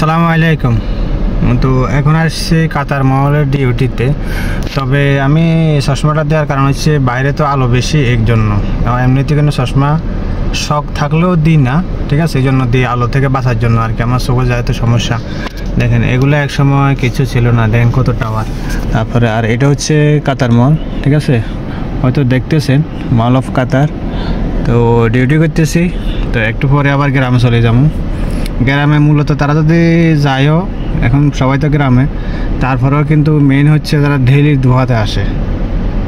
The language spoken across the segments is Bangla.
আসসালামু আলাইকুম। তো এখন আসছে কাতার মহলের ডিউটিতে। তবে আমি চশমাটা দেওয়ার কারণ হচ্ছে বাইরে তো আলো বেশি, এর জন্য। এমনিতে কিন্তু চশমা শখ থাকলেও দিই না, ঠিক আছে? এই জন্য দিই আলো থেকে বাঁচার জন্য আর কি। আমার চোখে যায় তো সমস্যা। দেখেন এগুলো এক সময় কিছু ছিল না, দেখেন কত টাওয়ার। তারপরে আর এটা হচ্ছে কাতার মল, ঠিক আছে? হয়তো দেখতেছেন মল অফ কাতার। তো ডিউটি করতেছি, তো একটু পরে আবার গ্রামে চলে যাবো। গ্রামে মূলত তারা যদি যায়ও, এখন সবাই তো গ্রামে, তারপরেও কিন্তু মেইন হচ্ছে তারা ডেইলি দোহাতে আসে,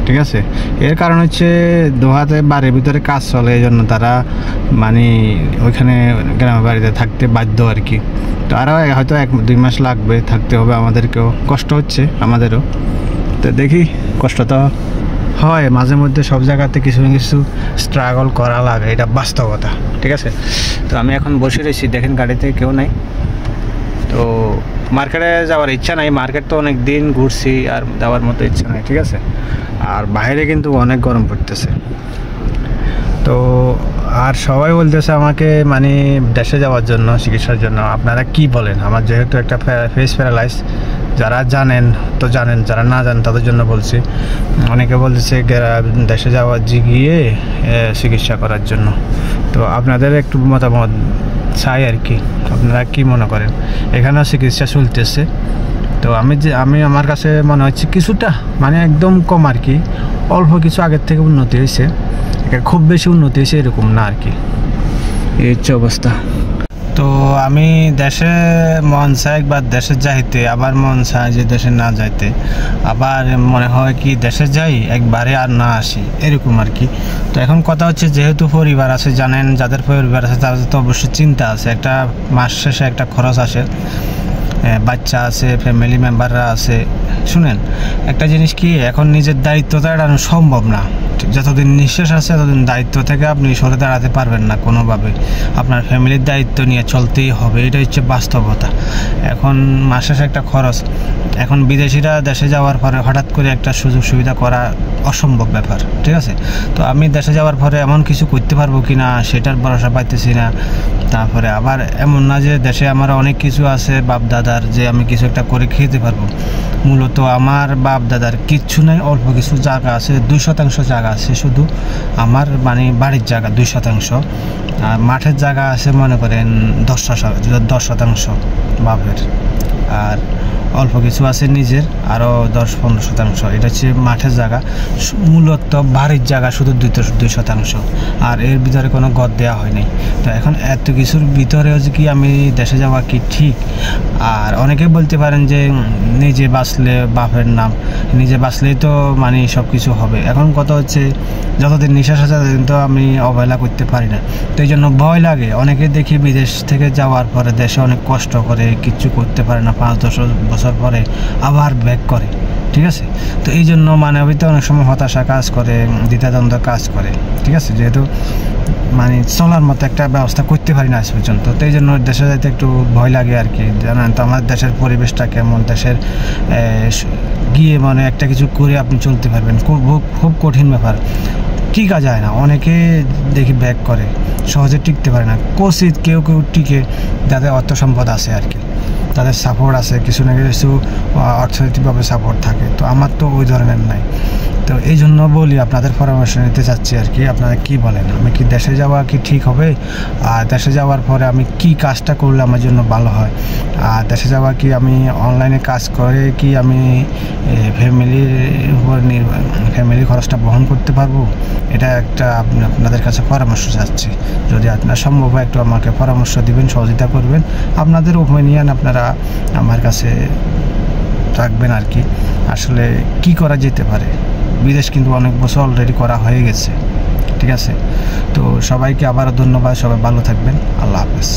ঠিক আছে? এর কারণ হচ্ছে দোহাতে বাড়ির ভিতরে কাজ চলে, এই জন্য তারা মানে ওইখানে গ্রামের বাড়িতে থাকতে বাধ্য আর কি। তো আরও হয়তো 1-2 মাস লাগবে, থাকতে হবে আমাদেরকেও। কষ্ট হচ্ছে আমাদেরও, তো দেখি। কষ্ট তো হয় মাঝে মধ্যে, সব জায়গাতে কিছু না কিছু স্ট্রাগল করা লাগে, এটা বাস্তবতা, ঠিক আছে? তো আমি এখন বসে রয়েছি, দেখেন গাড়িতে কেউ নাই। তো মার্কেটে যাওয়ার ইচ্ছা নাই, মার্কেট তো অনেক দিন ঘুরছি, আর যাওয়ার মতো ইচ্ছা নাই, ঠিক আছে? আর বাইরে কিন্তু অনেক গরম পড়তেছে। তো আর সবাই বলতেছে আমাকে মানে দেশে যাওয়ার জন্য, চিকিৎসার জন্য। আপনারা কি বলেন? আমার যেহেতু একটা ফেস প্যারালাইজ, যারা জানেন তো জানেন, যারা না জানেন তাদের জন্য বলছি। অনেকে বলতেছে দেশে যাওয়ার গিয়ে চিকিৎসা করার জন্য। তো আপনাদের একটু মতামত চাই আর কি। আপনারা কি মনে করেন? এখানেও চিকিৎসা চলতেছে। তো আমি আমার কাছে মনে হচ্ছে কিছুটা, মানে একদম কম আর কি, অল্প কিছু আগের থেকে উন্নতি হয়েছে। খুব বেশি উন্নতি হয়েছে এরকম না আর কি, এই হচ্ছে অবস্থা। তো আমি দেশে মন চাই একবার দেশে যাইতে, আবার মন চাই যে দেশে না যাইতে, আবার মনে হয় কি দেশে যাই একবারে আর না আসি, এরকম আর কি। তো এখন কথা হচ্ছে, যেহেতু পরিবার আছে, জানেন যাদের পরিবার আছে তাদের তো অবশ্যই চিন্তা আছে, একটা মাস শেষে একটা খরচ আসে, বাচ্চা আছে, ফ্যামিলি মেম্বাররা আছে। শুনেন একটা জিনিস কি, এখন নিজের দায়িত্বটা এড়ানো সম্ভব না। যতদিন নিঃশ্বাস আছে ততদিন দায়িত্ব থেকে আপনি সরে দাঁড়াতে পারবেন না কোনোভাবে। আপনার ফ্যামিলির দায়িত্ব নিয়ে চলতেই হবে, এটা হচ্ছে বাস্তবতা। এখন মাসে একটা খরচ, এখন বিদেশিরা দেশে যাওয়ার পরে হঠাৎ করে একটা সুযোগ সুবিধা করা অসম্ভব ব্যাপার, ঠিক আছে? তো আমি দেশে যাওয়ার পরে এমন কিছু করতে পারবো কি না সেটার ভরসা পাইতেছি না। তারপরে আবার এমন না যে দেশে আমার অনেক কিছু আছে বাপ দাদার, যে আমি কিছু একটা করে খেতে পারবো। মূলত আমার বাপ দাদার কিচ্ছু নাই, অল্প কিছু জায়গা আছে, 2% জায়গা আছে শুধু আমার, মানে বাড়ির জায়গা 2%। আর মাঠের জায়গা আছে মনে করেন 10% বাপের, আর অল্প কিছু আছে নিজের, আরও 10-15%। এটা হচ্ছে মাঠের জায়গা। মূলত বাড়ির জায়গা শুধু 2%, আর এর ভিতরে কোনো ঘর দেওয়া হয়নি। তো এখন এত কিছুর ভিতরেও যে কি আমি দেশে যাওয়া কি ঠিক? আর অনেকে বলতে পারেন যে নিজে বাঁচলে বাপের নাম, নিজে বাঁচলেই তো মানে সব কিছু হবে। এখন কথা হচ্ছে যতদিন নিঃশ্বাস আছে ততদিন তো আমি অবহেলা করতে পারি না। তো এই জন্য ভয় লাগে। অনেকে দেখি বিদেশ থেকে যাওয়ার পরে দেশে অনেক কষ্ট করে, কিচ্ছু করতে পারে না, 5-10 বছর পরে আবার ব্যাক করে, ঠিক আছে? তো এই জন্য মানবিকতা অনেক সময় হতাশা কাজ করে, দ্বিধাদ্বন্দ্ব কাজ করে, ঠিক আছে? যেহেতু মানে চলার মতো একটা ব্যবস্থা করতে পারি না আজ পর্যন্ত, তো এই জন্য দেশে যাইতে একটু ভয় লাগে আর কি। জানেন তো আমার দেশের পরিবেশটা কেমন, দেশের গিয়ে মানে একটা কিছু করে আপনি চলতে পারবেন, খুব কঠিন ব্যাপার। টিকা যায় না, অনেকে দেখি ব্যাক করে, সহজে টিকতে পারে না। কোচিত কেউ টিকে, যাদের অর্থ সম্পদ আছে আর কি, তাদের সাপোর্ট আছে, কিছু না কিছু অর্থনৈতিকভাবে সাপোর্ট থাকে। তো আমার তো ওই ধরনের নাই। তো এই জন্য বলি, আপনাদের পরামর্শ নিতে চাচ্ছি আর কি। আপনারা কি বলেন? আমি কি দেশে যাওয়া কি ঠিক হবে? আর দেশে যাওয়ার পরে আমি কি কাজটা করলে আমার জন্য ভালো হয়? আর দেশে যাওয়া কি আমি অনলাইনে কাজ করে কি আমি ফ্যামিলির উপর ফ্যামিলি খরচটা বহন করতে পারবো? এটা একটা আপনাদের কাছে পরামর্শ চাচ্ছি। যদি আপনার সম্ভব হয় একটু আমাকে পরামর্শ দিবেন, সহযোগিতা করবেন। আপনাদের ওপিনিয়ন আপনারা আমার কাছে রাখবেন আর কি। আসলে কি করা যেতে পারে? বিদেশ কিন্তু অনেক বছর অলরেডি করা হয়ে গেছে, ঠিক আছে? তো সবাইকে আবারও ধন্যবাদ। সবাই ভালো থাকবেন। আল্লাহ হাফেজ।